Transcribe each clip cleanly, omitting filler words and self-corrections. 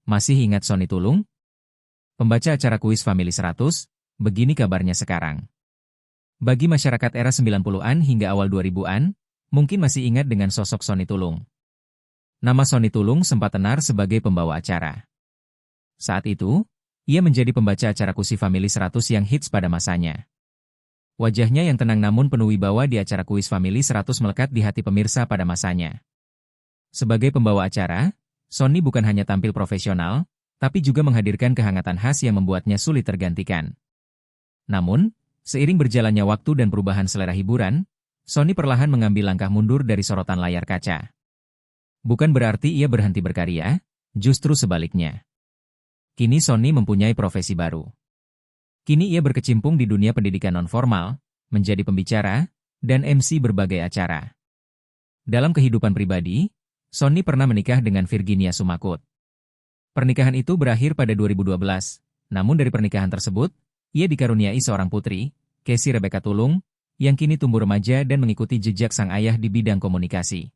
Masih ingat Sony Tulung? Pembaca acara kuis Family 100, begini kabarnya sekarang. Bagi masyarakat era 90-an hingga awal 2000-an, mungkin masih ingat dengan sosok Sony Tulung. Nama Sony Tulung sempat tenar sebagai pembawa acara. Saat itu, ia menjadi pembaca acara kuis Family 100 yang hits pada masanya. Wajahnya yang tenang namun penuh wibawa di acara kuis Family 100 melekat di hati pemirsa pada masanya. Sebagai pembawa acara, Sony bukan hanya tampil profesional, tapi juga menghadirkan kehangatan khas yang membuatnya sulit tergantikan. Namun, seiring berjalannya waktu dan perubahan selera hiburan, Sony perlahan mengambil langkah mundur dari sorotan layar kaca. Bukan berarti ia berhenti berkarya, justru sebaliknya. Kini Sony mempunyai profesi baru. Kini ia berkecimpung di dunia pendidikan nonformal, menjadi pembicara, dan MC berbagai acara. Dalam kehidupan pribadi, Sony pernah menikah dengan Virginia Sumakut. Pernikahan itu berakhir pada 2012, namun dari pernikahan tersebut, ia dikaruniai seorang putri, Casey Rebecca Tulung, yang kini tumbuh remaja dan mengikuti jejak sang ayah di bidang komunikasi.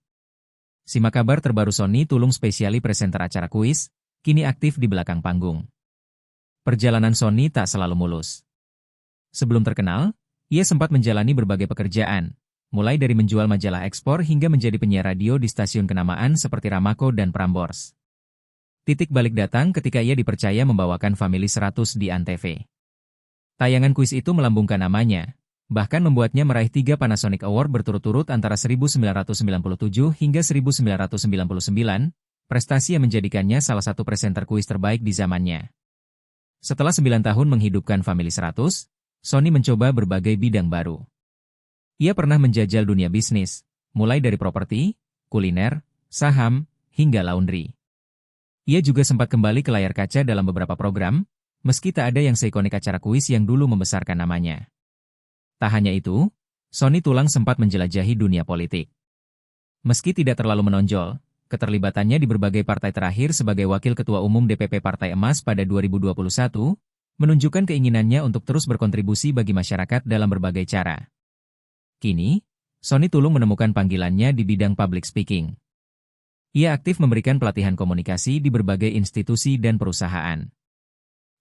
Simak kabar terbaru Sony Tulung spesiali presenter acara kuis, kini aktif di belakang panggung. Perjalanan Sony tak selalu mulus. Sebelum terkenal, ia sempat menjalani berbagai pekerjaan, mulai dari menjual majalah ekspor hingga menjadi penyiar radio di stasiun kenamaan seperti Ramako dan Prambors. Titik balik datang ketika ia dipercaya membawakan Family 100 di Antv. Tayangan kuis itu melambungkan namanya, bahkan membuatnya meraih 3 Panasonic Award berturut-turut antara 1997 hingga 1999, prestasi yang menjadikannya salah satu presenter kuis terbaik di zamannya. Setelah 9 tahun menghidupkan Family 100, Sony mencoba berbagai bidang baru. Ia pernah menjajal dunia bisnis, mulai dari properti, kuliner, saham, hingga laundry. Ia juga sempat kembali ke layar kaca dalam beberapa program, meski tak ada yang seikonik acara kuis yang dulu membesarkan namanya. Tak hanya itu, Sony Tulung sempat menjelajahi dunia politik. Meski tidak terlalu menonjol, keterlibatannya di berbagai partai terakhir sebagai Wakil Ketua Umum DPP Partai Emas pada 2021, menunjukkan keinginannya untuk terus berkontribusi bagi masyarakat dalam berbagai cara. Kini, Sony Tulung menemukan panggilannya di bidang public speaking. Ia aktif memberikan pelatihan komunikasi di berbagai institusi dan perusahaan.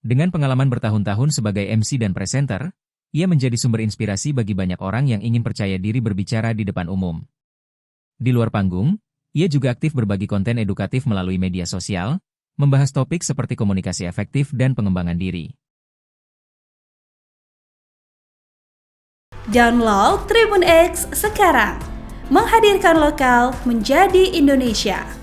Dengan pengalaman bertahun-tahun sebagai MC dan presenter, ia menjadi sumber inspirasi bagi banyak orang yang ingin percaya diri berbicara di depan umum. Di luar panggung, ia juga aktif berbagi konten edukatif melalui media sosial, membahas topik seperti komunikasi efektif dan pengembangan diri. Download Tribun X sekarang, menghadirkan lokal menjadi Indonesia.